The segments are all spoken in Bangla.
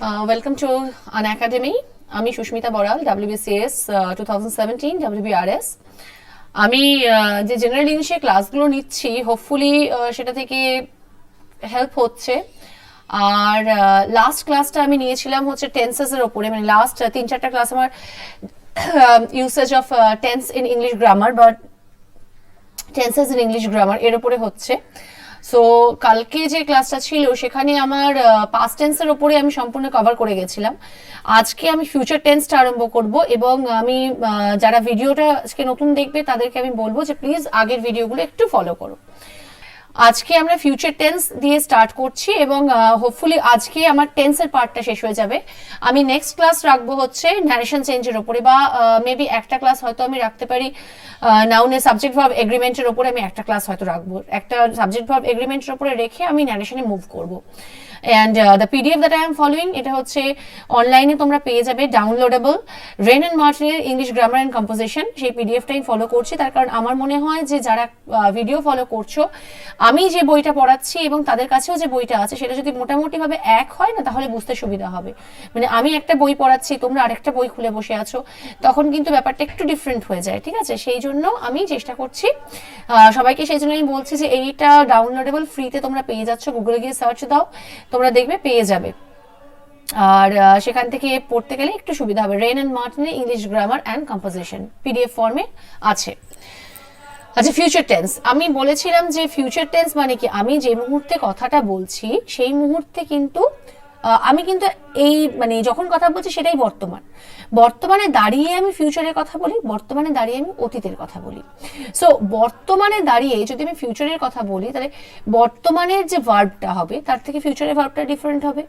Welcome to An Academy. আমি সুস্মিতা বড়াল, WBCS 2017 WBRS। আমি যে জেনারেল ইংলিশে ক্লাসগুলো নিচ্ছি, হোপফুলি সেটা থেকে হেল্প হচ্ছে। আর লাস্ট ক্লাসটা আমি নিয়েছিলাম হচ্ছে টেন্সেসের ওপরে, মানে লাস্ট 3-4টা ক্লাস আমার usage of tense in English grammar বা টেন্সেস ইন ইংলিশ গ্রামার এর ওপরে হচ্ছে। সো কালকে যে ক্লাসটা ছিল সেখানে আমার পাস্ট টেন্সের ওপরে আমি সম্পূর্ণ কভার করে গেছিলাম। আজকে আমি ফিউচার টেন্সটা আরম্ভ করব এবং আমি যারা ভিডিওটা আজকে নতুন দেখবে তাদেরকে আমি বলবো যে প্লিজ আগের ভিডিওগুলো একটু ফলো করো। আজকে আমরা ফিউচার টেন্স দিয়ে স্টার্ট করছি এবং হোপফুলি আজকে আমার টেন্সের পার্টটা শেষ হয়ে যাবে। আমি নেক্সট ক্লাস রাখবো হচ্ছে ন্যারেশন চেঞ্জের ওপরে, বা মেবি একটা ক্লাস হয়তো আমি রাখতে পারি নাউনের সাবজেক্ট ভার্ব এগ্রিমেন্টের ওপরে। আমি একটা ক্লাস হয়তো রাখবো, একটা সাবজেক্ট ভার্ব এগ্রিমেন্টের ওপরে রেখে আমি ন্যারেশনে মুভ করবো। And the PDF that I am following, এটা হচ্ছে অনলাইনে তোমরা পেয়ে যাবে, ডাউনলোডেবল, রেন অ্যান্ড মার্টিনের ইংলিশ গ্রামার অ্যান্ড কম্পোজিশন। সেই পিডিএফটাই ফলো করছি, তার কারণ আমার মনে হয় যে যারা ভিডিও ফলো করছো, আমি যে বইটা পড়াচ্ছি এবং তাদের কাছেও যে বইটা আছে সেটা যদি মোটামুটিভাবে এক হয় না, তাহলে বুঝতে সুবিধা হবে। মানে আমি একটা বই পড়াচ্ছি, তোমরা আরেকটা বই খুলে বসে আছো, তখন কিন্তু ব্যাপারটা একটু ডিফারেন্ট হয়ে যায়, ঠিক আছে? সেই জন্য আমি চেষ্টা করছি সবাইকে, সেই জন্য আমি বলছি যে এইটা ডাউনলোডেবল, ফ্রিতে তোমরা পেয়ে যাচ্ছ, গুগলে গিয়ে সার্চ দাও, তোমরা দেখবে পেয়ে যাবে। আর সেখান থেকে পড়তে গেলে একটু সুবিধা হবে। রেন অ্যান্ড মার্টিনের English grammar and composition PDF ফর্মে আছে। আচ্ছা, ফিউচার টেন্স আমি বলেছিলাম যে ফিউচার টেন্স মানে কি, আমি যে মুহূর্তে কথাটা বলছি সেই মুহূর্তে কিন্তু আমি কিন্তু এই মানে যখন কথা বলছি সেটাই বর্তমান। বর্তমানে দাঁড়িয়ে আমি ফিউচারের কথা বলি, বর্তমানে দাঁড়িয়ে আমি অতীতের কথা বলি। সো বর্তমানে দাঁড়িয়ে যদি আমি ফিউচারের কথা বলি, তাহলে বর্তমানের যে ভার্বটা হবে তার থেকে ফিউচারের ভার্বটা ডিফারেন্ট হবে,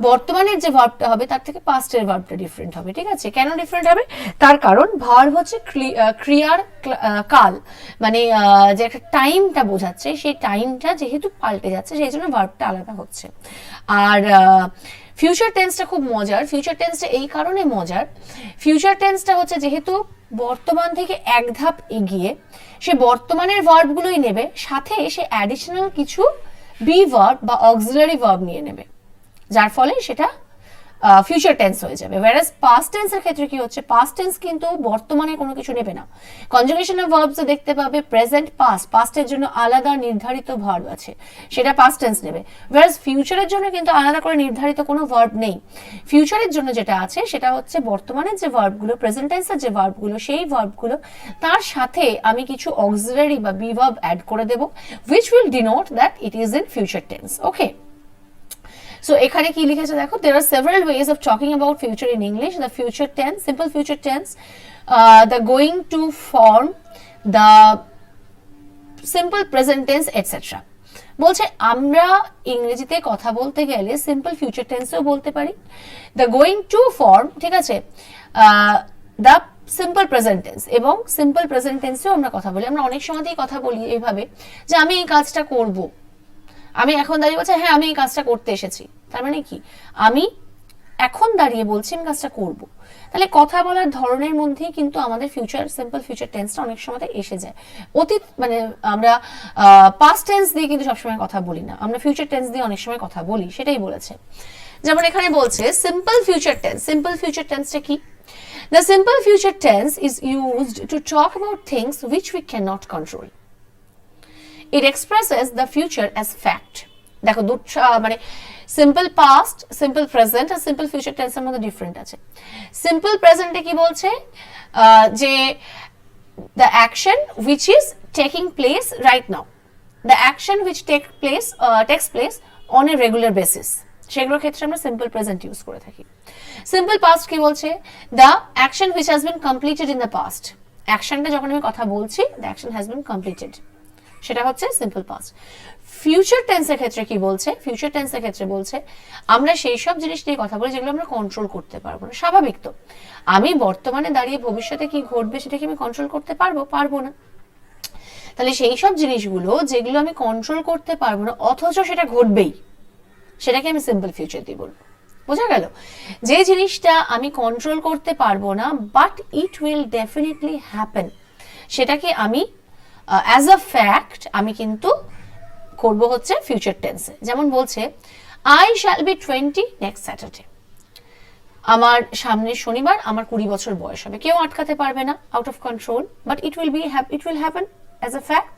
বর্তমানের যে ভার্বটা হবে তার থেকে পাস্টের ভার্বটা ডিফারেন্ট হবে, ঠিক আছে? কেন ডিফারেন্ট হবে? তার কারণ ভার্ব হচ্ছে ক্রিয়ার কাল, মানে যে একটা টাইমটা বোঝাচ্ছে, সেই টাইমটা যেহেতু পাল্টে যাচ্ছে সেই জন্য ভার্বটা আলাদা হচ্ছে। আর ফিউচার টেন্সটা খুব মজার। ফিউচার টেন্সটা এই কারণে মজার, ফিউচার টেন্সটা হচ্ছে যেহেতু বর্তমান থেকে এক ধাপ এগিয়ে, সে বর্তমানের ভার্বগুলোই নেবে, সাথে সে অ্যাডিশনাল কিছু বি ভার্ব বা অক্সিলারি ভার্ব নিয়ে নেবে, যার ফলে সেটা ফিউচার টেন্স হয়ে যাবে। ওয়্যারএজ পাস্ট টেন্সের ক্ষেত্রে কি হচ্ছে, পাস্ট টেন্স কিন্তু বর্তমানে কোনো কিছু নেবে না। কনজুগেশন অফ ভার্বস দেখতে পাবে প্রেজেন্ট পাস্ট, পাস্টের জন্য আলাদা নির্ধারিত ভার্ব আছে, সেটা পাস্ট টেন্স নেবে। ওয়্যারএজ ফিউচারের জন্য কিন্তু আলাদা করে নির্ধারিত কোনো ভার্ব নেই। ফিউচারের জন্য যেটা আছে সেটা হচ্ছে বর্তমানের যে ভার্বগুলো, প্রেজেন্ট টেন্সের যে ভার্বগুলো, সেই ভার্বগুলো তার সাথে আমি কিছু অক্সিলারি বা বি ভার্ব অ্যাড করে দেব, which will denote that it is in future tense. Okay. So এখানে কি লিখেছে দেখো, there are several ways of talking about future in English. The future tense, simple future tense, the going to form, the simple present tense, etc. বলছে আমরা ইংরেজিতে কথা বলতে গেলে সিম্পল ফিউচার টেন্সও বলতে পারি, দ্য গোয়িং টু ফর্ম, ঠিক আছে, দ্য সিম্পল প্রেজেন্ট টেন্স, এবং সিম্পল প্রেজেন্ট টেন্সেও আমরা কথা বলি। আমরা অনেক সময়তেই কথা বলি এইভাবে যে আমি এই কাজটা করব, আমি এখন দাঁড়িয়ে বলছি হ্যাঁ আমি এই কাজটা করতে এসেছি, তার মানে কি আমি এখন দাঁড়িয়ে বলছি আমি কাজটা করব। তাহলে কথা বলার ধরনের মধ্যেই কিন্তু আমাদের ফিউচার, সিম্পল ফিউচার টেন্সটা অনেক সময় এসে যায়। অতীত মানে আমরা পাস্ট টেন্স দিয়ে কিন্তু সবসময় কথা বলি না, আমরা ফিউচার টেন্স দিয়ে অনেক সময় কথা বলি, সেটাই বলেছে। যেমন এখানে বলছে simple future tense. Simple future টেন্সটা কি? The simple future tense is used to talk about things which we cannot control. It expresses the future as fact. দেখো মানে সিম্পল পাস্ট, সিম্পল প্রেজেন্ট আর সিম্পল ফিউচার টেন্সের মধ্যে ডিফারেন্ট আছে। সিম্পল প্রেজেন্টে কি বলছে, যে the action which is taking place right now, the action which takes place on a regular basis, সেগুলোর ক্ষেত্রে আমরা সিম্পল প্রেজেন্ট ইউজ করে থাকি। সিম্পল পাস্ট কি বলছে, the action which has been completed in the past, অ্যাকশনটা যখন আমি কথা বলছি the action has been completed, সেটা হচ্ছে সিম্পল পাস্ট। ফিউচার টেন্সের ক্ষেত্রে কি বলছে, ফিউচার টেন্সের ক্ষেত্রে বলছে আমরা সেই সব জিনিস নিয়ে কথা বলি যেগুলো আমরা কন্ট্রোল করতে পারবো না। স্বাভাবিক তো, আমি বর্তমানে দাঁড়িয়ে ভবিষ্যতে কি ঘটবে সেটা কি আমি কন্ট্রোল করতে পারবো না। তাহলে সেই সব জিনিসগুলো যেগুলো আমি কন্ট্রোল করতে পারবো না অথচ সেটা ঘটবেই, সেটাকে আমি সিম্পল ফিউচার দিয়ে বলবো। বোঝা গেল? যে জিনিসটা আমি কন্ট্রোল করতে পারবো না but it will definitely happen, সেটাকে আমি অ্যাজ আ ফ্যাক্ট আমি কিন্তু করব হচ্ছে ফিউচার টেন্সে। যেমন বলছে I shall be 20 next Saturday, আমার সামনের শনিবার আমার 20 বছর বয়স হবে, কেউ আটকাতে পারবে না, out of control, but it will happen as a fact.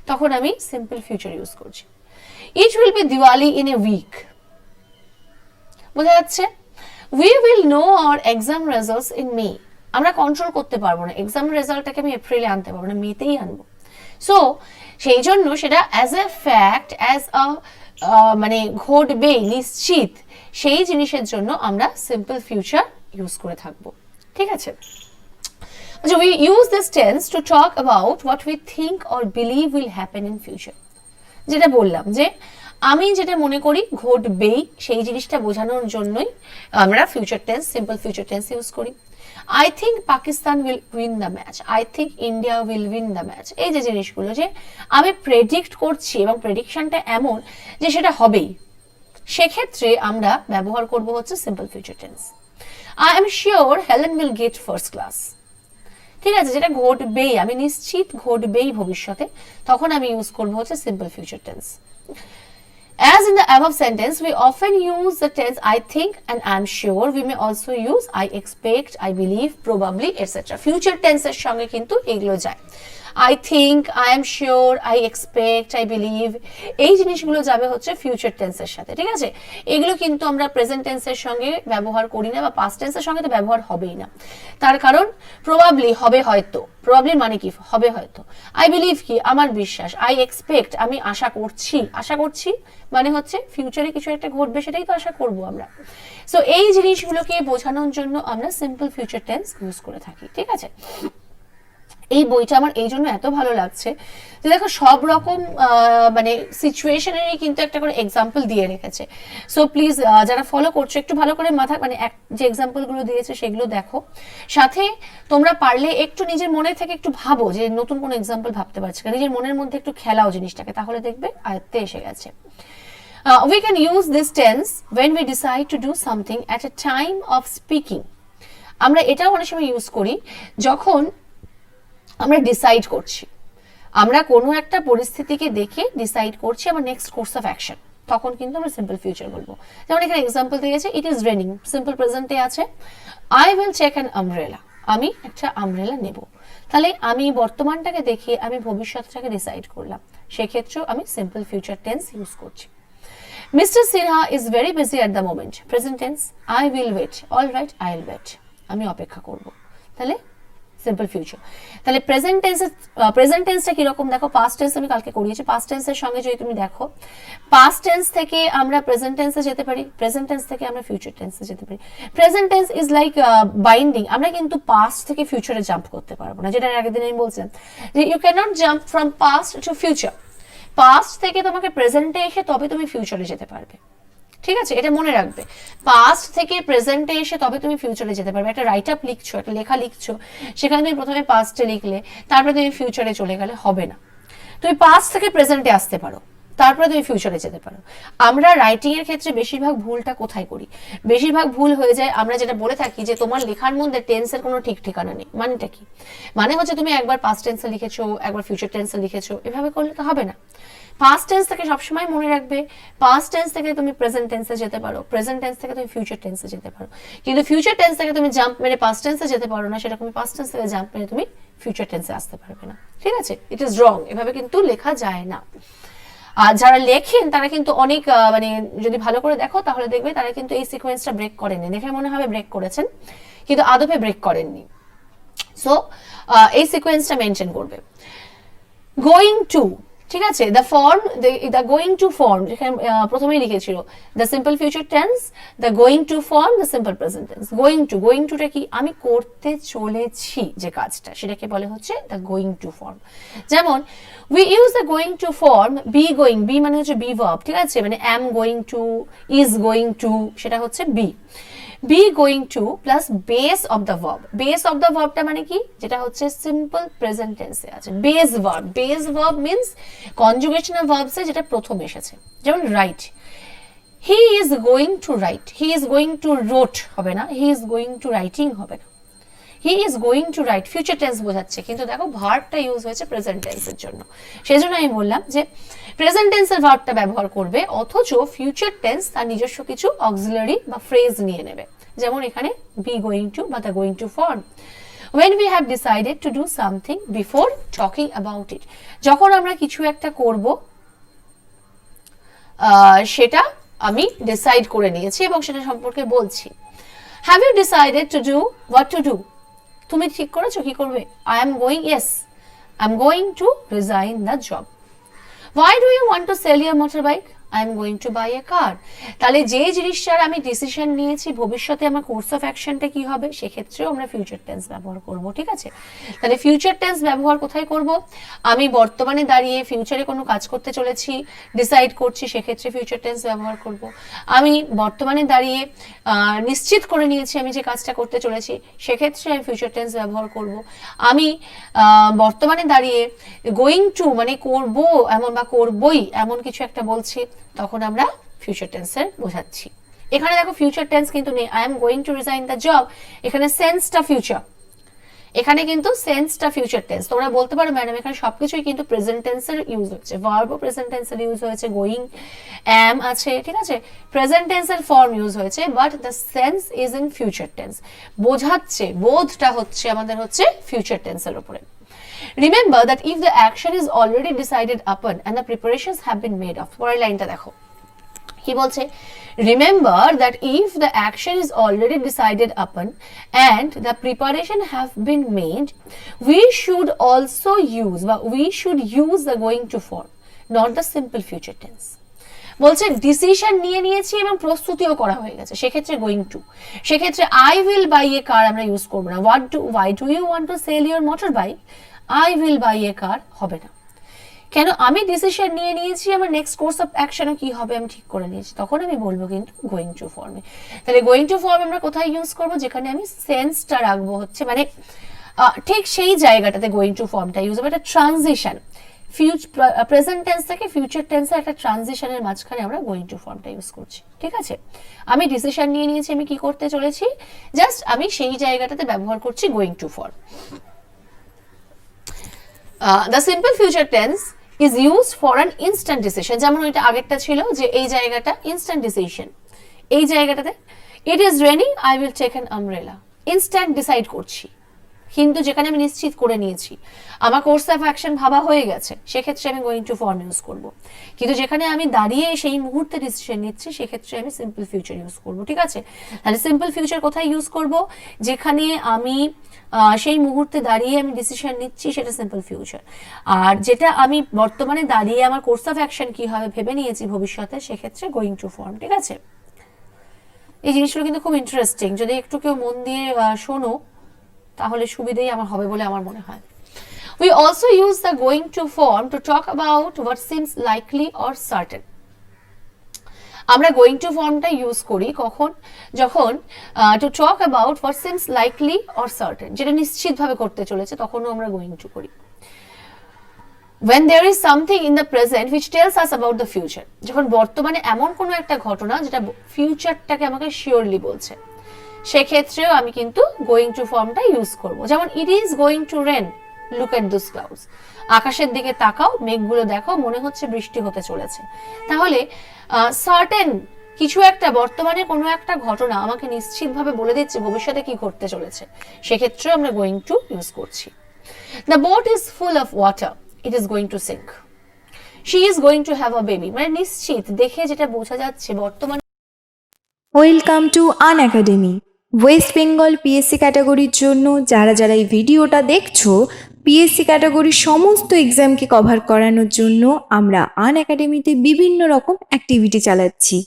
তখন আমি সিম্পল ফিউচার ইউজ করছি। It will be Diwali in a week, বোঝা যাচ্ছে? We will know our exam results in May, আমরা কন্ট্রোল করতে পারবো না, এক্সাম রেজাল্টটাকে আমি এপ্রিলে আনতে পারবো না, মেতেই আনবো। সো সেই জন্য সেটা as a fact, as a মানে ঘটবে নিশ্চিত, সেই জিনিসের জন্য আমরা সিম্পল ফিউচার ইউজ করে থাকবো। ঠিক আছে? আচ্ছা, we use this tense to talk about what we think or believe will happen in future. যেটা বললাম যে আমি যেটা মনে করি ঘটবেই, সেই জিনিসটা বোঝানোর জন্যই আমরা future tense, simple future tense use করি। I think Pakistan will win the match, I think India will win the match, এই যে জিনিসগুলো যে আমি প্রেডিক্ট করছি এবং প্রেডিকশনটা এমন যে সেটা হবেই, সেক্ষেত্রে আমরা ব্যবহার করব হচ্ছে simple future tense. I am sure Helen will get first class, ঠিক আছে, যেটা ঘটবেই, আমি নিশ্চিত ঘটবেই ভবিষ্যতে, তখন আমি ইউজ করব হচ্ছে simple future tense. As in the above sentence, we often use the tense I think and I'm sure. We may also use I expect, I believe, probably, etc. Future tense এর সঙ্গে কিন্তু এগুলো যায়। I think, I am sure, I expect, I believe, এই জিনিসগুলো যাবে হচ্ছে ফিউচার টেন্সের সাথে। ঠিক আছে? এগুলো কিন্তু আমরা প্রেজেন্ট টেন্সের সঙ্গে ব্যবহার করি না, বা পাস্ট টেন্সের সঙ্গে তো ব্যবহার হবেই না। তার কারণ প্রবাবলি, হবে হয়তো, প্রবাবলি মানে কি? হবে হয়তো। আই বিলিভ কি? আমার বিশ্বাস। আই এক্সপেক্ট, আমি আশা করছি, আশা করছি মানে হচ্ছে ফিউচারে কিছু একটা ঘটবে, সেটাই তো আশা করব আমরা। সো এই জিনিসগুলোকে বোঝানোর জন্য আমরা সিম্পল ফিউচার টেন্স ইউজ করে থাকি। ঠিক আছে? এই বইটা আমার এই জন্য এত ভালো লাগছে যে দেখো সব রকম মানে সিচুয়েশনেরই কিন্তু একটা করে এক্সাম্পল দিয়ে রেখেছে। সো প্লিজ যারা ফলো করছো একটু ভালো করে মাথা মানে যে এক্সাম্পলগুলো দিয়েছে সেগুলো দেখো, সাথে তোমরা পারলে একটু নিজের মনে থেকে একটু ভাবো যে নতুন কোনো এক্সাম্পল ভাবতে পারছি না, নিজের মনের মধ্যে একটু খেলাও জিনিসটাকে, তাহলে দেখবে আয়ত্তে এসে গেছে। We can use this tense when we decide to do something at a time of speaking. আমরা এটাও অনেক সময় ইউজ করি যখন আমরা ডিসাইড করছি, আমরা কোনো একটা পরিস্থিতিকে দেখে ডিসাইড করছি আমার নেক্সট কোর্স অফ অ্যাকশন, তখন কিন্তু আমরা সিম্পল ফিউচার বলবো। যেমন এখানে এক্সাম্পল দিয়েছে, ইট ইজ রেনিং, সিম্পল প্রেজেন্টে আছে I will check an umbrella, আমি একটা আমব্রেলা নেব। তাহলে আমি বর্তমানটাকে দেখে আমি ভবিষ্যৎটাকে ডিসাইড করলাম, সেক্ষেত্রেও আমি সিম্পল ফিউচার টেন্স ইউজ করছি। Mister Sinha is very busy at the moment, present tense, I will wait, all right I will wait, আমি অপেক্ষা করব। তাহলে সিম্পল ফিউচার। তাহলে প্রেজেন্ট টেন্সটা কিরকম দেখো, পাস্ট টেন্স আমি কালকে করিয়েছি, পাস্ট টেন্সের সঙ্গে যদি তুমি দেখো, পাস্ট টেন্স থেকে আমরা প্রেজেন্ট টেন্সে যেতে পারি, প্রেজেন্ট টেন্স থেকে আমরা ফিউচার টেন্সে যেতে পারি। Present tense is like binding, আমরা কিন্তু পাস্ট থেকে ফিউচারে জাম্প করতে পারবো না, যেটা আগের দিন আমি বলছিলাম যে you can not jump from past to future. Past থেকে তোমাকে প্রেজেন্টে এসে তবে তুমি ফিউচারে যেতে পারবে। ঠিক আছে? এটা মনে রাখবে, পাস্ট থেকে প্রেজেন্টে এসে তবে তুমি ফিউচারে যেতে পারবে। একটা রাইট আপ লিখছো, একটা লেখা লিখছো, সেখানে তুমি প্রথমে পাস্টে লিখলে, তারপরে তুমি ফিউচারে চলে গেলে হবে না। তুমি পাস্ট থেকে প্রেজেন্টে আসতে পারো, তারপরে তুমি ফিউচারে যেতে পারো। আমরা রাইটিং এর ক্ষেত্রে বেশিরভাগ ভুলটা কোথায় করি? বেশিরভাগ ভুল হয়ে যায়, আমরা যেটা বলে থাকি যে তোমার লেখার মধ্যে টেন্সের কোনো ঠিক ঠিকানা নেই। মানেটা কি? মানে হচ্ছে তুমি একবার পাস্ট টেন্সে লিখেছো, একবার ফিউচার টেন্সে লিখেছো, এভাবে করলে তো হবে না। পাস্ট টেন্স থেকে সবসময় মনে রাখবে, পাস্ট টেন্স থেকে তুমি প্রেজেন্ট টেন্সে যেতে পারো, প্রেজেন্ট টেন্স থেকে তুমি ফিউচার টেন্সে যেতে পারো। কিন্তু ফিউচার টেন্স থেকে তুমি জাম্প মেরে পাস্ট টেন্সে যেতে পারো না, সেরকম পাস্ট টেন্স থেকে জাম্প মেরে তুমি ফিউচার টেন্সে আসতে পারবে না। ঠিক আছে? ইট ইজ রং, এভাবে কিন্তু লেখা যায় না। আর যারা লেখেন তারা কিন্তু অনেক মানে যদি ভালো করে দেখো তাহলে দেখবে তারা কিন্তু এই সিকোয়েন্সটা ব্রেক করেননি, দেখে মনে হবে ব্রেক করেছেন কিন্তু আদপে ব্রেক করেননি। সো এই সিকোয়েন্সটা মেনটেন করবে। গোয়িং টু, ঠিক আছে, the form, the going to form, যেখানে প্রথমেই লিখেছিল the simple future tense, the going to form, the simple present tense. Going টুটা কি? আমি করতে চলেছি যে কাজটা, সেটাকে বলে হচ্ছে দ্য গোয়িং টু ফর্ম। যেমন we use the going to form be going, be মানে হচ্ছে বি ভার্ব, ঠিক আছে, মানে am going to, is going to, সেটা হচ্ছে be. Be going to plus base of the verb, base of the ভার্বটা মানে কি? যেটা হচ্ছে সিম্পল প্রেজেন্ট টেন্সে আছে base verb. Base verb means conjugation of ভার্বসে যেটা প্রথম এসেছে, যেমন write, he is going to write, he is going to wrote হবে না, he is going to writing হবে না, he is going to write future tense বোঝাচ্ছে, কিন্তু দেখো ভার্বটা ইউজ হয়েছে প্রেজেন্ট টেন্সের জন্য। সেজন্য আমি বললাম যে প্রেজেন্ট টেন্সের ভার্বটা ব্যবহার করবে, অথচ ফিউচার টেন্স তার নিজস্ব কিছু অক্সিলারি বা ফ্রেজ নিয়ে নেবে। যেমন এখানে be going to বা the going to form. When we have decided to do something before talking about it, যখন আমরা কিছু একটা করব সেটা আমি ডিসাইড করে নিয়েছি এবং সেটা সম্পর্কে বলছি। Have you decided to do what to do? তুমি ঠিক করেছো কি করবে? I am going, yes, I am going to resign the job. Why do you want to sell your motorbike? I am going to buy a car. তাহলে যে জিনিসটার আমি ডিসিশন নিয়েছি ভবিষ্যতে আমার কোর্স অফ অ্যাকশনটা কি হবে সেক্ষেত্রেও আমরা ফিউচার টেন্স ব্যবহার করব, ঠিক আছে? তাহলে ফিউচার টেন্স ব্যবহার কোথায় করব? আমি বর্তমানে দাঁড়িয়ে ফিউচারে কোনো কাজ করতে চলেছি, ডিসাইড করছি, সেক্ষেত্রে ফিউচার টেন্স ব্যবহার করব। আমি বর্তমানে দাঁড়িয়ে নিশ্চিত করে নিয়েছি আমি যে কাজটা করতে চলেছি, সেক্ষেত্রে আমি ফিউচার টেন্স ব্যবহার করব। আমি বর্তমানে দাঁড়িয়ে গোয়িং টু মানে করব এমন বা করবই এমন কিছু একটা বলছি, তখন আমরা ফিউচার টেন্সের বোঝাচ্ছি। এখানে দেখো ফিউচার টেন্স কিন্তু নেই, I am going to resign the job, এখানে সেন্সটা ফিউচার, এখানে কিন্তু সেন্সটা ফিউচার টেন্স। তোমরা বলতে পারো ম্যাডাম এখানে সবকিছুই কিন্তু প্রেজেন্ট টেন্সের ইউজ হচ্ছে, ভার্বও প্রেজেন্ট টেন্সের ইউজ হয়েছে, গোয়িং অ্যাম আছে, ঠিক আছে, প্রেজেন্ট টেন্সের ফর্ম ইউজ হয়েছে, but the sense is in future tense. বোঝাচ্ছে, বোধটা হচ্ছে আমাদের হচ্ছে ফিউচার টেন্সের উপরে। Remember that if the action is already decided upon and the preparations have been made of, পরের লাইনটা দেখো কি বলছে, remember that if the action is already decided upon and the preparation have been made, we should also use বা we should use the going to form, not the simple future tense. বলছে ডিসিশন নিয়েছি এবং প্রস্তুতিও করা হয়ে গেছে, সেক্ষেত্রে গোয়িং টু। সেক্ষেত্রে আই উইল বাই এ কার আমরা ইউজ করবো না। why do you want to sell your motorbike? I will buy a car হবে না। কেন? আমি ডিসিশন নিয়েছি, আমার নেক্সট কোর্স অফ অ্যাকশনও কি হবে আমি ঠিক করে নিয়েছি, তখন আমি বলবো কিন্তু গোয়িং টু ফর্মে। তাহলে গোয়িং টু ফর্ম আমরা কোথায় ইউজ করবো? যেখানে আমি সেন্সটা রাখবো হচ্ছে মানে ঠিক সেই জায়গাটাতে গোয়িং টু ফর্মটা ইউজ হবে। একটা ট্রানজিশন, প্রেজেন্ট টেন্স থেকে ফিউচার টেন্সের একটা ট্রানজিশনের মাঝখানে আমরা গোয়িং টু ফর্মটা ইউজ করছি, ঠিক আছে? আমি ডিসিশন নিয়েছি আমি কি করতে চলেছি, জাস্ট আমি সেই জায়গাটাতে ব্যবহার করছি going to form. The simple future tense is used for an instant decision, যেমন ওইটা আগেরটা ছিল যে এই জায়গাটা ইনস্ট্যান্ট ডিসিশন, এই জায়গাটাতে it is raining I will take an umbrella, instant decide করছি, কিন্তু যেখানে আমি নিশ্চিত করে নিয়েছি আমার কোর্স অফ অ্যাকশন ভাবা হয়ে গেছে, সেক্ষেত্রে আমি গোয়িং টু ফর্ম ইউজ করব। কিন্তু যেখানে আমি দাঁড়িয়ে সেই মুহূর্তে ডিসিশন নিচ্ছি, সেক্ষেত্রে আমি সিম্পল ফিউচার ইউজ করব, ঠিক আছে? তাহলে সিম্পল ফিউচার কোথায় ইউজ করব? যেখানে আমি সেই মুহূর্তে দাঁড়িয়ে আমি ডিসিশন নিচ্ছি, সেটা সিম্পল ফিউচার। আর যেটা আমি বর্তমানে দাঁড়িয়ে আমার কোর্স অফ অ্যাকশন কি হবে ভেবে নিয়েছি ভবিষ্যতে, সেক্ষেত্রে গোয়িং টু ফর্ম, ঠিক আছে? এই জিনিসগুলো কিন্তু খুব ইন্টারেস্টিং, যদি একটু কেউ মন দিয়ে শোনো তাহলে সুবিধেই আমার হবে বলে আমার মনে হয়। We also use the going to form to talk about what seems likely or certain. আমরা গোয়িং টু ফর্মটা ইউজ করি কখন? যখন two talk about what seems likely or certain, যেটা নিশ্চিতভাবে করতে চলেছে, তখনও আমরা গোয়িং টু করি। when there is something in the present which tells us about the future, যখন বর্তমানে এমন কোনো একটা ঘটনা যেটা ফিউচারটাকে আমাকে শিওরলি বলছে, সেক্ষেত্রেও আমি কিন্তু গোয়িং টু ফর্মটা ইউজ করব। যেমন it is going to rain, look at this clouds, আকাশের দিকে তাকাও, মেঘগুলো দেখো, মনে হচ্ছে বৃষ্টি হতে চলেছে। তাহলে সার্টেন কিছু একটা, বর্তমানে কোনো একটা ঘটনা আমাকে নিশ্চিতভাবে বলে দিচ্ছে ভবিষ্যতে কি ঘটতে চলেছে, সেক্ষেত্রেও আমরা গোয়িং টু ইউজ করছি। The boat is full of water, it is going to sink, she is going to have a baby, মানে নিশ্চিত দেখে যেটা বোঝা যাচ্ছে বর্তমানে। ওয়েলকাম টু আন একাডেমি। ওয়েস্ট বেঙ্গল পিএসসি ক্যাটাগরির জন্য যারা যারা এই ভিডিওটা দেখছো, পিএসসি ক্যাটাগরির সমস্ত এক্সামকে কভার করানোর জন্য আমরা আন একাডেমিতে বিভিন্ন রকম অ্যাক্টিভিটি চালাচ্ছি।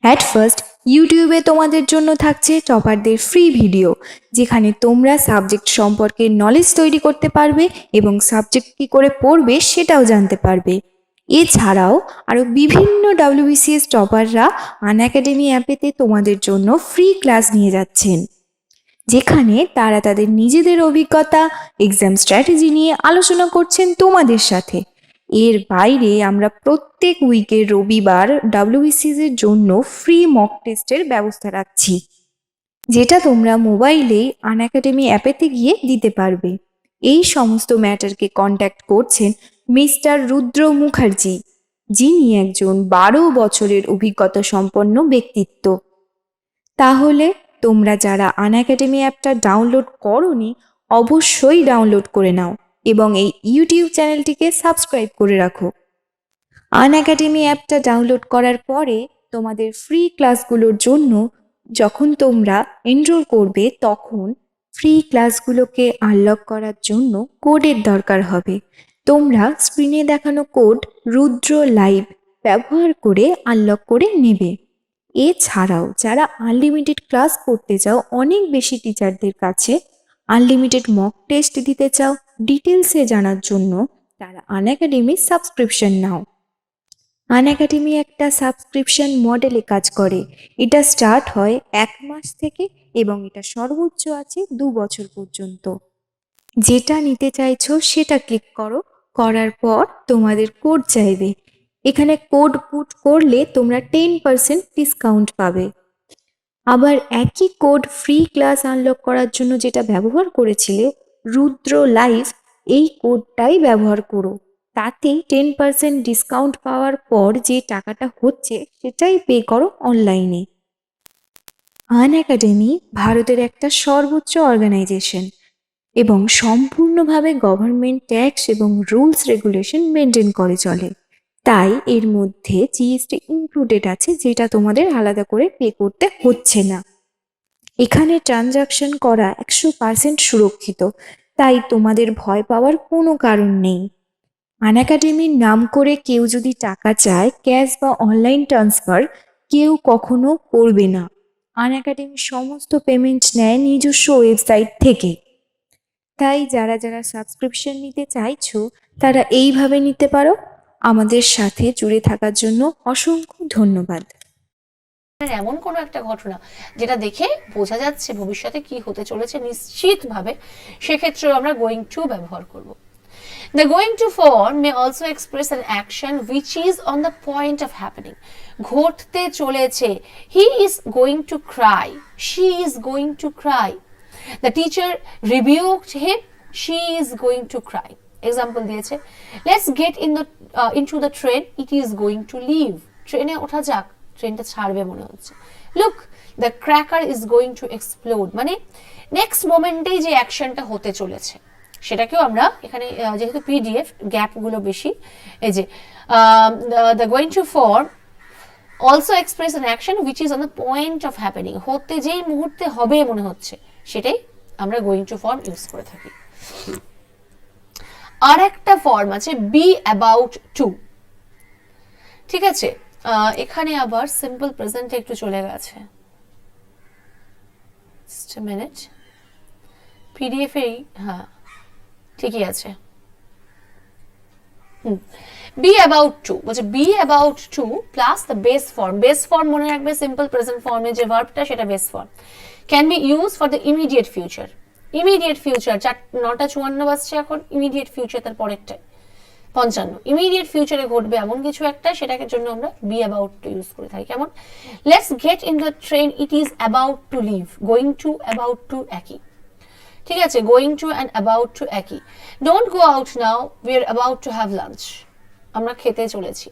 অ্যাট ফার্স্ট ইউটিউবে তোমাদের জন্য থাকছে টপারদের ফ্রি ভিডিও, যেখানে তোমরা সাবজেক্ট সম্পর্কে নলেজ তৈরি করতে পারবে এবং সাবজেক্ট কী করে পড়বে সেটাও জানতে পারবে। এছাড়াও আরও বিভিন্ন WBCS টপাররা আন একাডেমি অ্যাপেতে তোমাদের জন্য ফ্রি ক্লাস নিয়ে যাচ্ছেন, যেখানে তারা তাদের নিজেদের অভিজ্ঞতা, এক্সাম স্ট্র্যাটেজি নিয়ে আলোচনা করছেন তোমাদের সাথে। এর বাইরে আমরা প্রত্যেক উইকের রবিবার WBCS এর জন্য ফ্রি মক টেস্টের ব্যবস্থা রাখছি, যেটা তোমরা মোবাইলে আন একাডেমি অ্যাপেতে গিয়ে দিতে পারবে। এই সমস্ত ম্যাটারকে কন্ট্যাক্ট করছেন মিস্টার রুদ্র মুখার্জি, যিনি একজন 12 বছরের অভিজ্ঞতা সম্পন্ন ব্যক্তিত্ব। তাহলে তোমরা যারা আনএকাডেমি অ্যাপটা ডাউনলোড করোনি অবশ্যই ডাউনলোড করে নাও এবং এই ইউটিউব চ্যানেলটিকে সাবস্ক্রাইব করে রাখো। আনএকাডেমি অ্যাপটা ডাউনলোড করার পরে তোমাদের ফ্রি ক্লাসগুলোর জন্য যখন তোমরা এনরোল করবে তখন ফ্রি ক্লাসগুলোকে আনলক করার জন্য কোডের দরকার হবে। তোমরা স্ক্রিনে দেখানো কোড রুদ্র লাইভ ব্যবহার করে আনলক করে নেবে। এছাড়াও যারা আনলিমিটেড ক্লাস করতে চাও অনেক বেশি টিচারদের কাছে, আনলিমিটেড মক টেস্ট দিতে চাও ডিটেলসে জানার জন্য, তারা আনএকাডেমির সাবস্ক্রিপশন নাও। আনএকাডেমি একটা সাবস্ক্রিপশন মডেলে কাজ করে। এটা স্টার্ট হয় 1 মাস থেকে এবং এটা সর্বোচ্চ আছে 2 বছর পর্যন্ত। যেটা নিতে চাইছো সেটা ক্লিক করো, করার পর তোমাদের কোড চাইবে। এখানে কোড পুট করলে তোমরা 10% ডিসকাউন্ট পাবে। আবার একই কোড ফ্রি ক্লাস আনলক করার জন্য যেটা ব্যবহার করেছিলে রুদ্র লাইভ, এই কোডটাই ব্যবহার করো। তাতে 10% ডিসকাউন্ট পাওয়ার পর যে টাকাটা হচ্ছে সেটাই পে করো অনলাইনে। আনএকাডেমি ভারতের একটা সর্বোচ্চ অর্গানাইজেশন এবং সম্পূর্ণভাবে গভর্নমেন্ট ট্যাক্স এবং রুলস রেগুলেশন মেনটেন করে চলে। তাই এর মধ্যে জিএসটি ইনক্লুডেড আছে, যেটা তোমাদের আলাদা করে পে করতে হচ্ছে না। এখানে ট্রানজাকশন করা 100% সুরক্ষিত, তাই তোমাদের ভয় পাওয়ার কোনো কারণ নেই। আনএকাডেমির নাম করে কেউ যদি টাকা চায় ক্যাশ বা অনলাইন ট্রান্সফার কেউ কখনো করবে না। আনএকাডেমির সমস্ত পেমেন্ট নেয় নিজস্ব ওয়েবসাইট থেকে। তাই যারা যারা সাবস্ক্রিপশন নিতে চাইছো তারা এইভাবে নিতে পারো। আমাদের সাথে জুড়ে থাকার জন্য অসংখ্য ধন্যবাদ। এমন কোনো একটা ঘটনা যেটা দেখে বোঝা যাচ্ছে ভবিষ্যতে কি হতে চলেছে নিশ্চিতভাবে, সেক্ষেত্রে আমরা গোয়িং টু ব্যবহার করব। The going to form may also express an action which is on the point of happening. ঘটতে চলেছে। He is going to cry. She is going to cry. The teacher rebuked him. She is going to cry. Example দিয়েছে, let's get into the train. It is going to leave. ট্রেনে ওঠা যাক, ট্রেনটা ছাড়বে মনে হচ্ছে। Look, the cracker is going to explode. মানে নেক্সট মোমেন্টেই যে অ্যাকশনটা হতে চলেছে সেটাকেও আমরা এখানে, যেহেতু পিডিএফ গ্যাপগুলো বেশি, এই যে the going to form also express an action which is on the point of happening. হতে যেই মুহূর্তে হবে মনে হচ্ছে সেটাই আমরা going to form ইউজ করে থাকি। আর একটা ফর্ম আছে be about to। ঠিক আছে, এখানে আবার সিম্পল প্রেজেন্টে একটু চলে গেছে। Just a minute, পিডিএফ এই, হ্যাঁ ঠিকই আছে। be about to বলছে be about to plus the base form. Base form মনে রাখবে, সিম্পল প্রেজেন্ট ফর্মে যে ভার্বটা সেটা base form. Can be use for the immediate future. Immediate future 9:54 বাজছে এখন, ইমিডিয়েট ফিউচার তার পরেরটাই 55। ইমিডিয়েট ফিউচারে ঘটবে এমন কিছু একটা, সেটাকে জন্য আমরা বি অ্যাবাউট টু ইউজ করে থাকি। কেমন, let's get in the train, it is about to leave. Going to about to একই, ঠিক আছে, going to and about to একই। Don't go out now, we are about to have lunch. আমরা খেতে চলেছি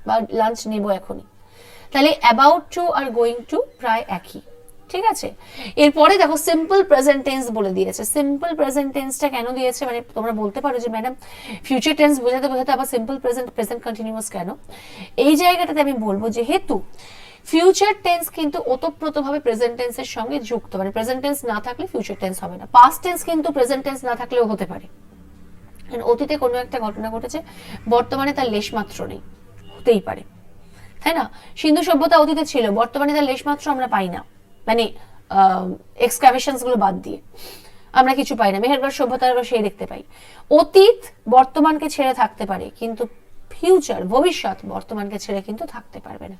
বা লাঞ্চ নেব এখনই। তাহলে অ্যাবাউট টু আর গোয়িং টু প্রায় একই, ঠিক আছে। এরপরে দেখো সিম্পল প্রেজেন্ট টেন্স বলে দিয়েছে। সিম্পল প্রেজেন্ট টেন্সটা কেন দিয়েছে, মানে তোমরা বলতে পারো যে ম্যাডাম ফিউচার টেন্স বোঝাতে বোঝাতে আবার সিম্পল প্রেজেন্ট কন্টিনিউয়াস কেন? এই জায়গাটাতে আমি বলবো যেহেতু ফিউচার টেন্স কিন্তু ওতপ্রোতভাবে প্রেজেন্ট টেন্সের সঙ্গে যুক্ত, মানে প্রেজেন্ট টেন্স না থাকলে ফিউচার টেন্স হবে না। পাস্ট টেন্স কিন্তু প্রেজেন্ট টেন্স না থাকলেও হতে পারে। অতীতে কোনো একটা ঘটনা ঘটেছে, বর্তমানে তার লেশমাত্র নেই, হতেই পারে, তাই না? সিন্ধু সভ্যতা অতীতে ছিল, বর্তমানে তার লেশমাত্র আমরা পাই না, মানে এক্সকাভেশনস গুলো বাদ দিয়ে আমরা কিছু পাই না। মেহেরগড় সভ্যতার সেই দেখতে পাই। অতীত বর্তমানকে ছেড়ে থাকতে পারে, কিন্তু ফিউচার ভবিষ্যৎ বর্তমানকে ছেড়ে কিন্তু থাকতে পারবে না।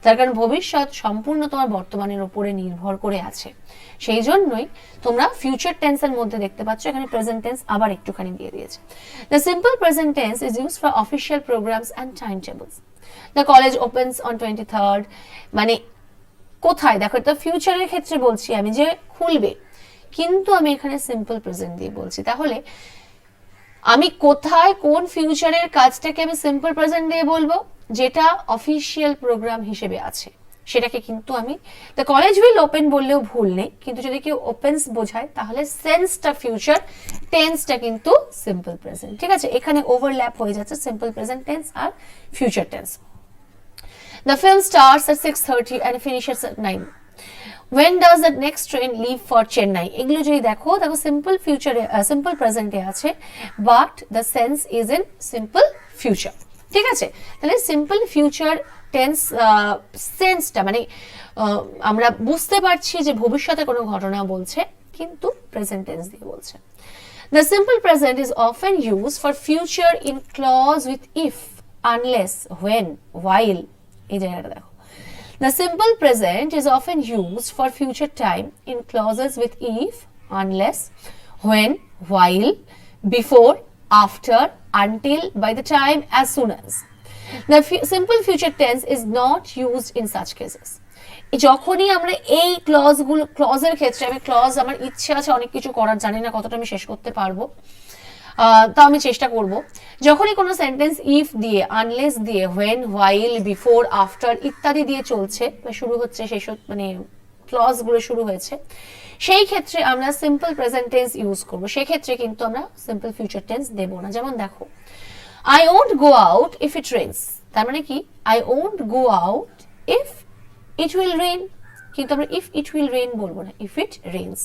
তার কারণ ভবিষ্যৎ সম্পূর্ণ তোমার বর্তমানের উপরে নির্ভর করে আছে। সেই জন্যই তোমরা ফিউচার টেন্সের মধ্যে দেখতে পাচ্ছ এখানে প্রেজেন্ট টেন্স আবার একটুখানি দিয়ে দিয়েছে। The simple present tense is used for official programs and time tables. The college opens on 23rd, মানে কোথায় দেখো, তো ফিউচারের ক্ষেত্রে বলছি আমি যে খুলবে, কিন্তু আমি এখানে সিম্পল প্রেজেন্ট দিয়ে বলছি। তাহলে আমি কোথায় কোন ফিউচারের কাজটাকে আমি সিম্পল প্রেজেন্ট দিয়ে বলবো, যেটা অফিসিয়াল প্রোগ্রাম হিসেবে আছে। সেটাকে কিন্তু আমি দ্য কলেজ উইল ওপেন বললেও ভুল নেই, কিন্তু যদি কেউ ওপেন্স বোঝায় তাহলে সেন্সটা ফিউচার, টেন্সটা কিন্তু সিম্পল প্রেজেন্ট। ঠিক আছে, এখানে ওভারল্যাপ হয়ে যাচ্ছে সিম্পল প্রেজেন্ট টেন্স আর future tense. The film starts at 6:30 and finishes at 9. When does the next train leave for Chennai? এগুলো যদি দেখো সিম্পল ফিউচারে সিম্পল প্রেজেন্টে আছে, but the sense is in simple future. ঠিক আছে, তাহলে সিম্পল ফিউচার টেন্স সেন্সটা মানে আমরা বুঝতে পারছি যে ভবিষ্যতে কোনো ঘটনা বলছে, কিন্তু প্রেজেন্ট টেন্স দিয়ে বলছে। The simple present is often used for future in clause with if, unless, when, while. এই জায়গাটা দেখো, the simple present is often used for future time in clauses with if, unless, when, while, before, after, until, by the time, as soon as. The simple future tense is not used in such cases. যখনই আমরা এই ক্লজের ক্ষেত্রে, আমি ক্লজ আমার ইচ্ছে আছে অনেক কিছু করার, জানি না কতটা আমি শেষ করতে পারবো, তা আমি চেষ্টা করব। যখনই কোনো সেন্টেন্স ইফ দিয়ে, আনলেস দিয়ে, হোয়েন, হোয়াইল, বিফোর, আফটার ইত্যাদি দিয়ে চলছে বা শুরু হচ্ছে, সেই সব মানে ক্লজগুলো শুরু হয়েছে, সেই ক্ষেত্রে আমরা সিম্পল প্রেজেন্ট টেন্স ইউজ করবো। সেক্ষেত্রে কিন্তু আমরা সিম্পল ফিউচার টেন্স দেব না। যেমন দেখো, I won't go out if it rains, তার মানে কি I won't go out if it will rain, কিন্তু আমরা ইফ ইট উইল রেইন বলবো না, ইফ ইট রেইনস।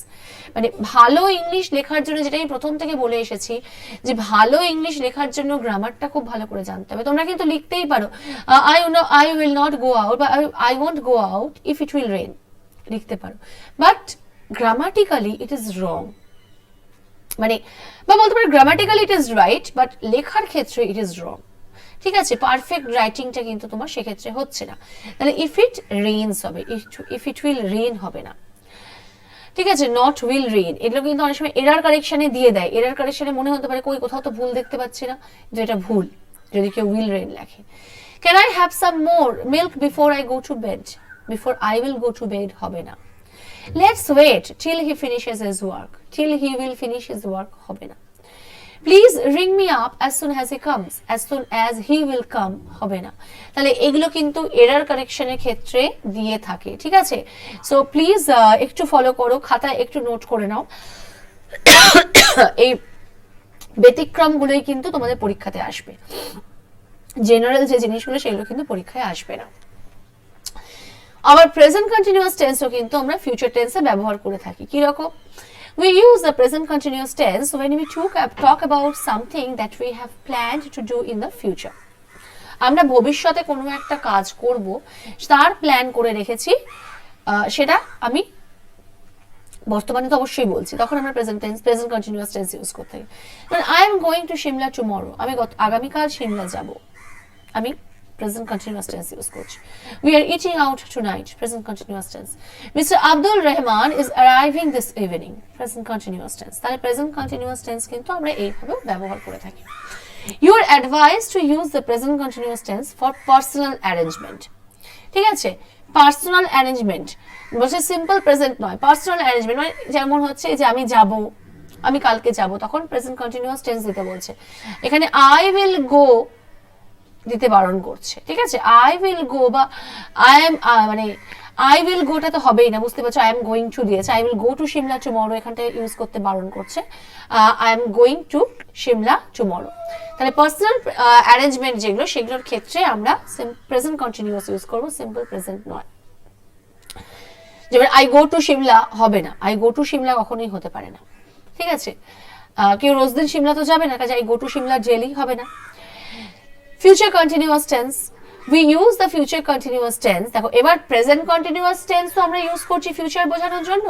মানে ভালো ইংলিশ লেখার জন্য, যেটা আমি প্রথম থেকে বলে এসেছি, যে ভালো ইংলিশ লেখার জন্য গ্রামারটা খুব ভালো করে জানতে হবে। তোমরা কিন্তু লিখতেই পারো I will not go out বা I won't go out if it will rain, লিখতে পারো, but grammatically it is wrong. মানে বা বলতে পারো grammatically it is right, but লেখার ক্ষেত্রে ইট ইজ রং। ঠিক আছে, পারফেক্ট রাইটিংটা কিন্তু তোমার সেক্ষেত্রে হচ্ছে না। তাহলে ইফ ইট রেইনস হবে, ইফ ইট উইল রেইন হবে না। ঠিক আছে, নট উইল রেইন, এগুলো কিন্তু অনেক সময় এরার কারেকশনে দিয়ে দেয়। এরার কারেকশনে মনে হতে পারে কই কোথাও তো ভুল দেখতে পাচ্ছি না, যে এটা ভুল যদি কেউ উইল রেইন লেখে। Can I have some more milk before I go to bed, before I will go to bed হবে না। Let's wait till he finishes his work, till he will finish his work হবে না। Please ring me up as soon as he comes, as soon as he will come হবে না। তাহলে এগুলো কিন্তু এরার কারেকশনের ক্ষেত্রে দিয়ে থাকে। ঠিক আছে, সো প্লিজ একটু ফলো করো, খাতায় একটু নোট করে নাও। এই ব্যতিক্রমগুলোই কিন্তু তোমাদের পরীক্ষাতে আসবে, জেনারেল যে জিনিসগুলো সেগুলো কিন্তু পরীক্ষায় আসবে না। আবার প্রেজেন্ট কন্টিনিউয়াস টেন্সও কিন্তু আমরা ফিউচার টেন্সে ব্যবহার করে থাকি। কি রকম? We use the present continuous tense when we talk about something that we have planned to do in the future. আমরা ভবিষ্যতে কোনো একটা কাজ করব, তার প্ল্যান করে রেখেছি, সেটা আমি বর্তমানে তো অবশ্যই বলছি, তখন আমরা প্রেজেন্ট কন্টিনিউয়াস টেন্স ইউজ করতে পারি। I am going two Shimla tomorrow, আমি আগামীকাল শিমলা যাব, আমি present continuous tense use করছি। We are eating out tonight, present continuous tense. Mr. Abdul Rahman is arriving this evening, present continuous tense. তাহলে present continuous tense কিন্তু আমরা এইভাবে ব্যবহার করে থাকি। You are advised to use the present continuous tense for personal arrangement. ঠিক আছে, পার্সোনাল অ্যারেঞ্জমেন্ট বলছে, সিম্পল প্রেজেন্ট নয়, পার্সোনাল অ্যারেঞ্জমেন্ট মানে যেমন হচ্ছে যে আমি যাব, আমি কালকে যাব, তখন প্রেজেন্ট কন্টিনিউয়াস টেন্স দিতে বলছে। এখানে আই উইল গো দিতে বারণ করছে। ঠিক আছে, আই উইল গো বা আই এম মানে আই উইল গোটা তো হবেই না, বুঝতে পারছো, আই এম গোয়িং টু দিয়েছে, I will go two Shimla tomorrow এখানটা ইউজ করতে বারণ করছে, I am going two Shimla tomorrow. তাহলে পার্সোনাল অ্যারেঞ্জমেন্ট যেগুলো, সেগুলোর ক্ষেত্রে আমরা প্রেজেন্ট কন্টিনিউয়াস ইউজ করবো, সিম্পল প্রেজেন্ট নয়। যেমন আই গো টু শিমলা হবে না, আই গো টু শিমলা কখনোই হতে পারে না। ঠিক আছে, কেউ রোজ দিন শিমলা তো যাবে না, কাজে I go two Shimla daily হবে না। Future continuous tense, we use the future continuous tense। দেখো এবার প্রেজেন্ট কন্টিনিউয়াস টেন্স তো আমরা ইউজ করছি ফিউচার বোঝানোর জন্য,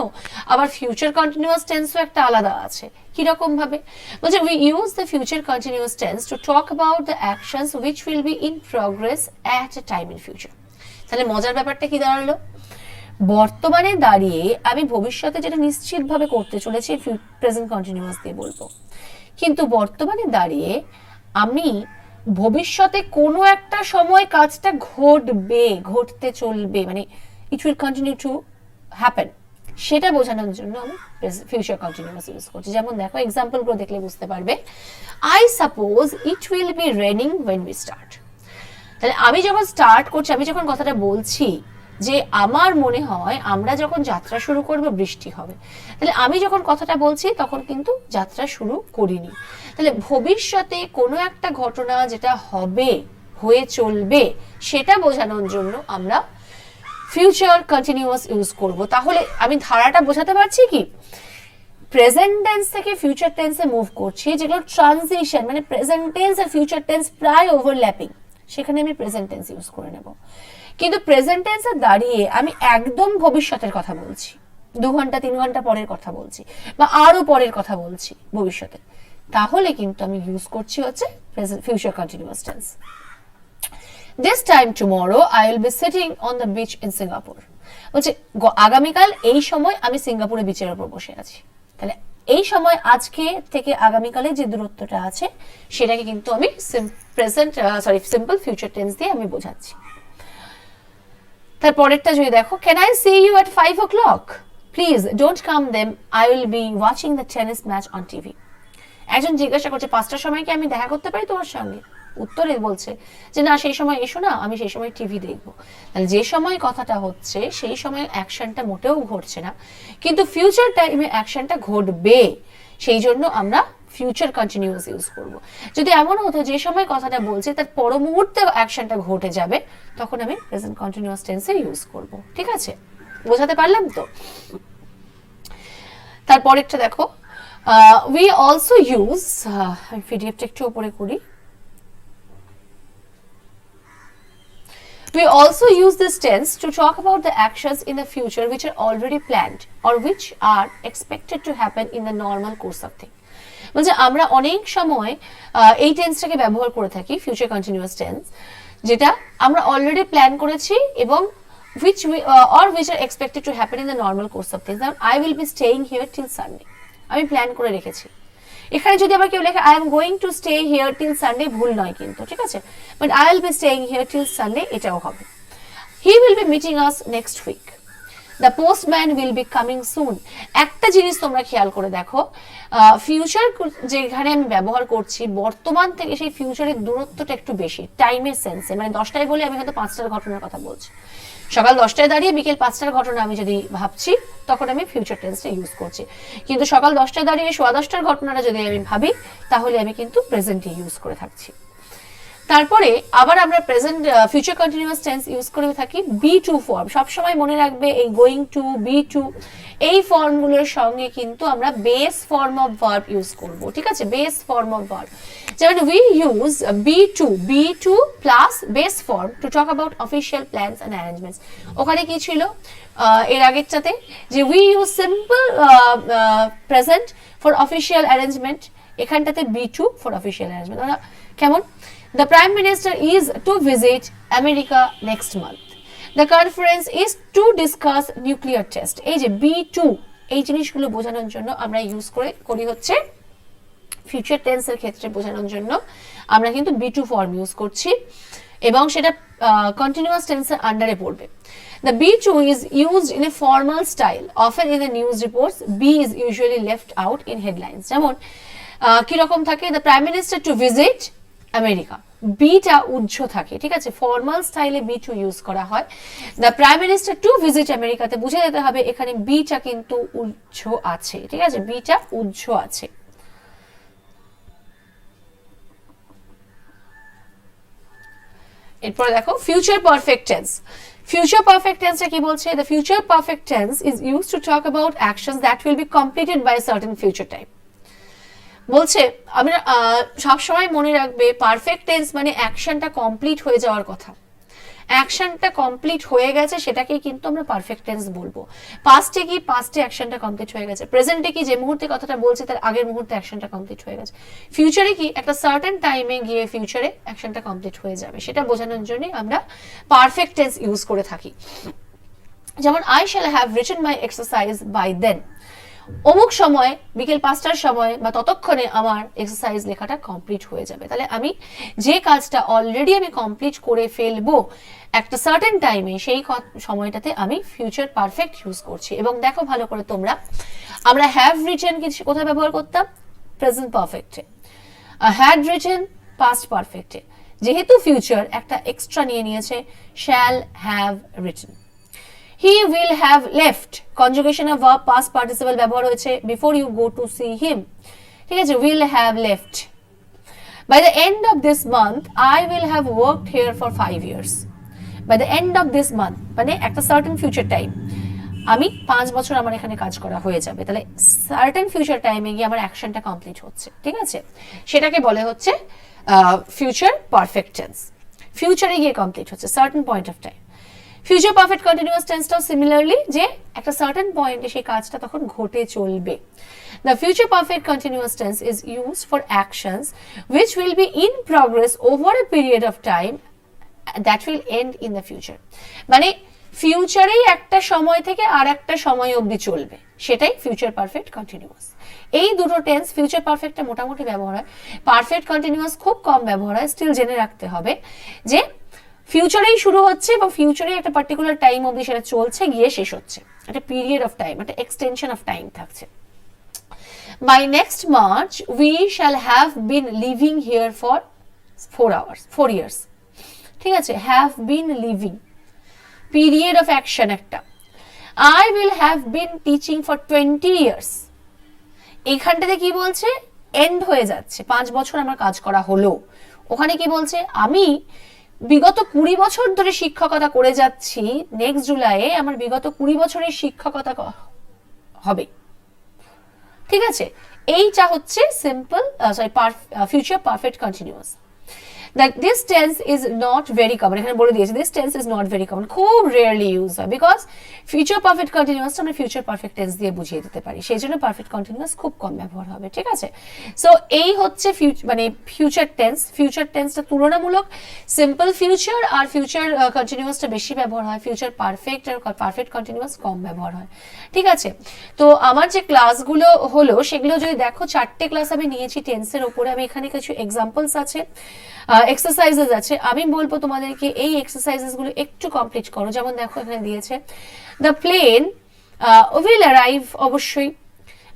আবার ফিউচার কন্টিনিউয়াস টেন্সও একটা আলাদা আছে। কি রকম ভাবে বলছে, we use the future continuous tense to talk about the actions which will be in progress at a time in future। তাহলে মজার ব্যাপারটা কি দাঁড়ালো, বর্তমানে দাঁড়িয়ে আমি ভবিষ্যতে যেটা নিশ্চিতভাবে করতে চলেছি প্রেজেন্ট কন্টিনিউয়াস দিয়ে বলবো, কিন্তু বর্তমানে দাঁড়িয়ে আমি ভবিষ্যতে কোনো একটা সময় কাজটা ঘটবে, ঘটতে চলবে, মানে it will continue to happen, সেটা বোঝানোর জন্য আমি ফিউচার কন্টিনিউয়াস ইউজ করছি। যেমন দেখো এক্সাম্পলগুলো দেখলে বুঝতে পারবে। I suppose it will be raining when we start. তাহলে আমি যখন স্টার্ট করছি, আমি যখন কথাটা বলছি, যে আমার মনে হয় আমরা যখন যাত্রা শুরু করব বৃষ্টি হবে, তাহলে আমি যখন কথাটা বলছি তখন কিন্তু যাত্রা শুরু করিনি। তাহলে ভবিষ্যতে কোনো একটা ঘটনা যেটা হবে, হয়ে চলবে, সেটা বোঝানোর জন্য আমরা ফিউচার কন্টিনিউয়াস ইউজ করব। তাহলে আমি ধারাটা বোঝাতে পারছি কি, প্রেজেন্ট টেন্স থেকে ফিউচার টেন্সে মুভ করছি, যেগুলো ট্রানজিশন, মানে প্রেজেন্ট টেন্স আর ফিউচার টেন্স প্রায় ওভারল্যাপিং, সেখানে আমি প্রেজেন্ট টেন্স ইউজ করে নেব। কিন্তু প্রেজেন্ট টেন্সে দাঁড়িয়ে আমি একদম ভবিষ্যতের কথা বলছি, 2 ঘন্টা 3 ঘন্টা পরের কথা বলছি, বা আরো পরের কথা বলছি ভবিষ্যতে, তাহলে কিন্তু আমি ইউজ করছি হচ্ছে future continuous tense. This time tomorrow I will be sitting on the beach in Singapore. বলছে আগামীকাল এই সময় আমি সিঙ্গাপুরে বিচের উপর বসে আছি। তাহলে এই সময় আজকে থেকে আগামীকালে যে দূরত্বটা আছে সেটাকে কিন্তু আমি সিম্পল ফিউচার টেন্স দিয়ে আমি বোঝাচ্ছি। তারপরেরটা যদি দেখো, can I see you at 5 o'clock? Please don't come then, I will be watching the tennis match on TV. একজন জিজ্ঞাসা করছে 5টার সময় কি আমি দেখা করতে পারি তোমার সঙ্গে? উত্তরে বলছে যে না, সেই সময় এসো না, আমি সেই সময় টিভি দেখবো। তাহলে যে সময় কথাটা হচ্ছে সেই সময় অ্যাকশনটা মোটেও ঘটছে না, কিন্তু ফিউচার টাইমে অ্যাকশনটা ঘটবে, সেই জন্য আমরা ফিউচার কন্টিনিউয়াস ইউজ করব। যদি এমন হতো যে সময় কথাটা বলছে তার পর মুহূর্তে অ্যাকশনটা ঘটে যাবে, তখন আমি প্রেজেন্ট কন্টিনিউয়াস টেন্সে ইউজ করব। ঠিক আছে, বোঝাতে পারলাম তো? তারপরেরটা দেখো, উই অলসো ইউজ, পিডিএফটা একটু উপরে করি। We also use this tense to talk about the actions in the future which are already planned or which are expected to happen in the normal course of things. বলছে আমরা অনেক সময় এই টেন্সটাকে ব্যবহার করে থাকি, ফিউচার কন্টিনিউয়াস টেন্স, যেটা আমরা অলরেডি প্ল্যান করেছি এবং which are expected to happen in the normal course of things. I will be staying here till Sunday. আমি প্ল্যান করে রেখেছি। এখানে যদি আবার কেউ লেখে I am going to stay here till Sunday, ভুল নয় কিন্তু, ঠিক আছে? But I will be staying here till Sunday, এটাও হবে। He will be meeting us next week, the postman will be coming soon. একটা জিনিস তোমরা খেয়াল করে দেখো, ফিউচার যেখানে আমি ব্যবহার করছি, বর্তমান থেকে সেই ফিউচারের দূরত্বটা একটু বেশি টাইমের সেন্সে, মানে 10টায় বলে আমি হয়তো 5টার ঘটনার কথা বলছি, সকাল 10টায় দাঁড়িয়ে বিকেল 5টার ঘটনা আমি যদি ভাবছি, তখন আমি ফিউচার টেন্সটা ইউজ করছি। কিন্তু সকাল 10টায় দাঁড়িয়ে 10:15টার ঘটনাটা যদি আমি ভাবি, তাহলে আমি কিন্তু প্রেজেন্টে ইউজ করে থাকছি। তারপরে আবার আমরা present future continuous tense use করে থাকি বি টু ফর্ম। সবসময় মনে রাখবে এই গোয়িং টু, বি টু, এই ফর্মগুলোর সঙ্গে কিন্তু আমরা base form of verb use করব। ঠিক আছে, বেস ফর্ম অফ ভার্ব, যেমন we use be to plus base form to talk about official plans and arrangements. ওখানে কি ছিল এর আগেরটাতে, যে we use simple present for official arrangement, এখানটাতে be to for official arrangement. কেমন? The Prime Minister is to visit America next month. The conference is to discuss nuclear test. এই যে B2, এই জিনিসগুলো বোঝানোর জন্য আমরা ইউজ করি হচ্ছে ফিউচার টেন্সের ক্ষেত্রে বোঝানোর জন্য আমরা কিন্তু B2 ফর্ম ইউজ করছি, এবং সেটা কন্টিনিউয়াস টেন্সের আন্ডারে পড়বে। The B2 is used in a formal style. Often in the news reports, B is usually left out in headlines. যেমন কিরকম থাকে, the Prime Minister to visit America, be to উজ্জ থাকে। ঠিক আছে, ফর্মাল স্টাইলে বি টু ইউজ করা হয়। The prime minister to visit আমেরিকাতে বুঝে যেতে হবে এখানে বিটা কিন্তু উজ্জ আছে। ঠিক আছে, বিটা উজ্জ আছে। এরপরে দেখো future perfect tense. Future perfect টেন্সটা কি বলছে? The future perfect tense is used to talk about actions that will be completed by a certain future time. বলছে আমরা সবসময় মনে রাখবে পারফেক্ট টেন্স মানে অ্যাকশনটা কমপ্লিট হয়ে যাওয়ার কথা। অ্যাকশনটা কমপ্লিট হয়ে গেছে সেটাকেই কিন্তু আমরা পারফেক্ট টেন্স বলবো। পাস্টে কি, পাস্টে অ্যাকশনটা কমপ্লিট হয়ে গেছে। প্রেজেন্টে কি, যে মুহূর্তে কথাটা বলছি তার আগের মুহূর্তে অ্যাকশনটা কমপ্লিট হয়ে গেছে। ফিউচারে কি, একটা সার্টেন টাইমে গিয়ে ফিউচারে অ্যাকশনটা কমপ্লিট হয়ে যাবে, সেটা বোঝানোর জন্য আমরা পারফেক্ট টেন্স ইউজ করে থাকি। যেমন I shall have written my exercise by then, অমুক সময় বিকেল 5টার সময় বা ততক্ষণে আমার এক্সারসাইজ লেখাটা কমপ্লিট হয়ে যাবে। তাহলে আমি যে কাজটা অলরেডি আমি কমপ্লিট করে ফেলবো একটা সার্টেন টাইমে, সেই সময়টাতে আমি ফিউচার পারফেক্ট ইউজ করছি। এবং দেখো ভালো করে তোমরা, আমরা হ্যাভ রিটেন কিছু কোথায় ব্যবহার করতাম? প্রেজেন্ট পারফেক্টে। হ্যাড রিটেন পাস্ট পারফেক্টে। যেহেতু ফিউচার একটা এক্সট্রা নিয়ে নিয়েছে, shall have written. He will have left, conjugation of verb past participle ব্যবহার হয়েছে before you go to see him, ঠিক আছে, will have left. By the end of this month, I will have worked here for 5 years. By the end of this month, মানে একটা certain future time, আমি 5 বছর আমার এখানে কাজ করা হয়ে যাবে, তাহলে certain future টাইমে গিয়ে আমার অ্যাকশনটা কমপ্লিট হচ্ছে, ঠিক আছে, সেটাকে বলে হচ্ছে ফিউচার পারফেক্ট টেন্স। ফিউচারে গিয়ে কমপ্লিট হচ্ছে certain point of time। Future perfect continuous টেন্সটাও সিমিলারলি, যে একটা সার্টেন পয়েন্টে সেই কাজটা তখন ঘটে চলবে। The future perfect continuous tense is used for actions which will be in progress over a period of time that will end in the future, মানে ফিউচারেই একটা সময় থেকে আর একটা সময় অবধি চলবে, সেটাই ফিউচার পারফেক্ট কন্টিনিউয়াস। এই দুটো টেন্স, ফিউচার পারফেক্টটা মোটামুটি ব্যবহার হয়, পারফেক্ট কন্টিনিউয়াস খুব কম ব্যবহার হয়। স্টিল জেনে রাখতে হবে যে ফিউচারেই শুরু হচ্ছে এবং ফিউচারে একটা পার্টিকুলার টাইম অবধি সেটা চলছে, গিয়ে শেষ হচ্ছে, একটা পিরিয়ড অফ টাইম, একটা এক্সটেনশন অফ টাইম থাকছে। By next March, we shall have been living here for 4 years. ঠিক আছে, have been living, period of action একটা। I will have been teaching for 20 years. এইখানটাতে কি বলছে, এন্ড হয়ে যাচ্ছে, 5 বছর আমার কাজ করা হলো। ওখানে কি বলছে, আমি বিগত 20 বছর ধরে শিক্ষকতা করে যাচ্ছি, নেক্সট জুলাইয়ে আমার বিগত 20 বছরের শিক্ষকতা হবে, ঠিক আছে। এইটা হচ্ছে simple future perfect continuous. That this tense is not very common, এখানে বলে দিয়েছে this tense is not very common, খুব রেয়ারলি ইউজ হয়, বিকজ ফিউচার পারফেক্ট কন্টিনিউয়াস আমরা ফিউচার পারফেক্ট টেন্স দিয়ে বুঝিয়ে দিতে পারি, সেই জন্য পারফেক্ট কন্টিনিউয়াস খুব কম ব্যবহার হবে, ঠিক আছে। সো এই হচ্ছে মানে ফিউচার টেন্স। ফিউচার টেন্সটা তুলনামূলক সিম্পল ফিউচার আর ফিউচার কন্টিনিউয়াসটা বেশি ব্যবহার হয়, ফিউচার পারফেক্ট আর পারফেক্ট কন্টিনিউয়াস কম ব্যবহার হয়, ঠিক আছে। তো আমার যে ক্লাসগুলো হলো সেগুলো যদি দেখো, 4টে ক্লাস আমি নিয়েছি টেন্সের উপরে। আমি এখানে কিছু এক্সাম্পলস আছে, এক্সারসাইজেস আছে, আমি বলবো তোমাদেরকে এই এক্সারসাইজেস গুলো একটু কমপ্লিট করো। যেমন দেখো এখানে দিয়েছে দ্য প্লেন উইল অ্যারাইভ, অবশ্যই,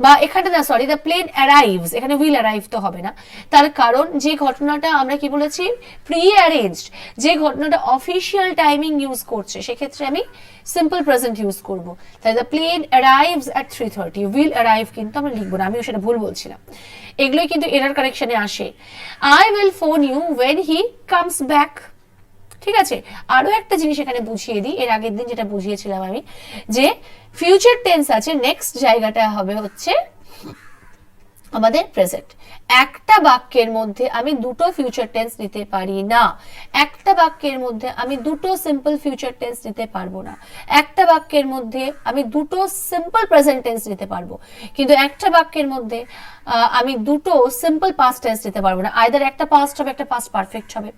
বা এখানে না, সরি, দ্য প্লেন অ্যারাইভস, এখানে উইল অ্যারাইভ তো হবে না, তার কারণ যে ঘটনাটা আমরা কি বলেছি, প্রি অ্যারেঞ্জড, যে ঘটনাটা অফিসিয়াল টাইমিং ইউজ করছে, সেক্ষেত্রে আমি সিম্পল প্রেজেন্ট ইউজ করব। তাই the plane arrives at 3:30, will arrive কিন্তু আমরা লিখবো না, আমিও সেটা ভুল বলছিলাম, এগুলোই কিন্তু এরার কারেকশনে আসে। I will phone you when he comes back, ঠিক আছে। আরো একটা জিনিস এখানে বুঝিয়ে দিই, এর আগের দিন যেটা বুঝিয়েছিলাম আমি, যে ফিউচার টেন্স আছে, নেক্সট জায়গাটা হবে হচ্ছে আমাদের প্রেজেন্ট। একটা বাক্যের মধ্যে আমি দুটো ফিউচার টেন্স নিতে পারি না, একটা বাক্যের মধ্যে আমি দুটো সিম্পল ফিউচার টেন্স নিতে পারবো না, একটা বাক্যের মধ্যে আমি দুটো সিম্পল প্রেজেন্ট টেন্স নিতে পারবো, কিন্তু একটা বাক্যের মধ্যে আমি দুটো সিম্পল পাস্ট টেন্স নিতে পারবো না। আইদার একটা পাস্ট হবে, একটা পাস্ট পারফেক্ট হবে,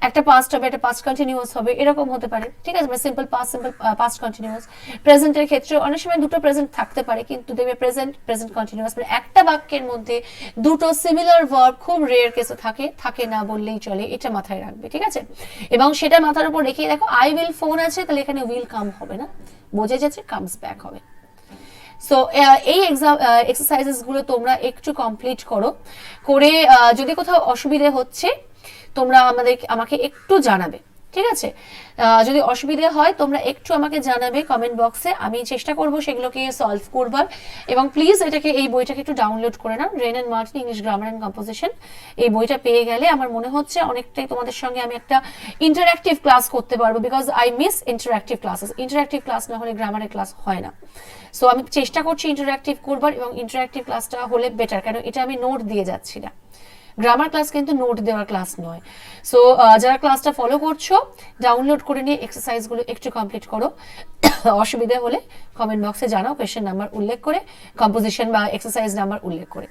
একটা পাস্ট হবে, একটা পাস্ট কন্টিনিউয়াস হবে, এরকম হতে পারে, ঠিক আছে। Simple past, simple past continuous. প্রেজেন্টের ক্ষেত্রে অনেক সময় দুটো প্রেজেন্ট থাকতে পারে, কিন্তু দেখবে প্রেজেন্ট প্রেজেন্ট কন্টিনিউয়াস, মানে একটা বাক্যের মধ্যে দুটো সিমিলার ভার্ব খুব রেয়ার কেসে থাকে না বললেই চলে, এটা মাথায় রাখবে, ঠিক আছে। এবং সেটা মাথার উপর রেখে দেখো, আই উইল ফোন আছে, তাহলে এখানে উইল কাম হবে না, বোঝা যাচ্ছে কামস ব্যাক হবে। সো এই এক্সারসাইজেস গুলো তোমরা একটু কমপ্লিট করো, করে যদি কোথাও অসুবিধা হচ্ছে তোমরা আমাকে একটু জানাবে, ঠিক আছে। যদি অসুবিধা হয় তোমরা একটু আমাকে জানাবে কমেন্ট বক্সে, আমি চেষ্টা করব সেগুলোকে সলভ করবার। এবং প্লিজ এই বইটাকে একটু ডাউনলোড করে নাও, Wren and Martin English grammar and composition. এই বইটা পেয়ে গেলে আমার মনে হচ্ছে অনেকটাই তোমাদের সঙ্গে আমি একটা ইন্টারঅ্যাক্টিভ ক্লাস করতে পারবো, because I miss interactive classes. Interactive class না হলে গ্রামারের ক্লাস হয় না। সো আমি চেষ্টা করছি ইন্টারঅ্যাক্টিভ করবার, এবং ইন্টারঅ্যাক্টিভ ক্লাসটা হলে বেটার, কেন এটা আমি নোট দিয়ে যাচ্ছি না, গ্রামার ক্লাস কিন্তু নোট দেওয়ার ক্লাস নয়। সো যারা ক্লাসটা ফলো করছো ডাউনলোড করে নিয়ে এক্সারসাইজগুলো একটু কমপ্লিট করো। অসুবিধা হলে কমেন্ট বক্সে জানাও, কোয়েশ্চেন নাম্বার উল্লেখ করে, কম্পোজিশন বা এক্সারসাইজ নাম্বার উল্লেখ করে।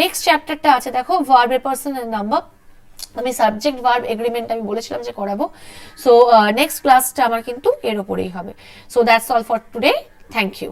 নেক্সট চ্যাপ্টারটা আছে দেখো, ভার্বের পার্সন এন্ড নাম্বার। আমি সাবজেক্ট ভার্ব এগ্রিমেন্ট আমি বলেছিলাম যে করাবো। সো নেক্সট ক্লাসটা আমার কিন্তু এর উপরেই হবে। So that's all for today, thank you.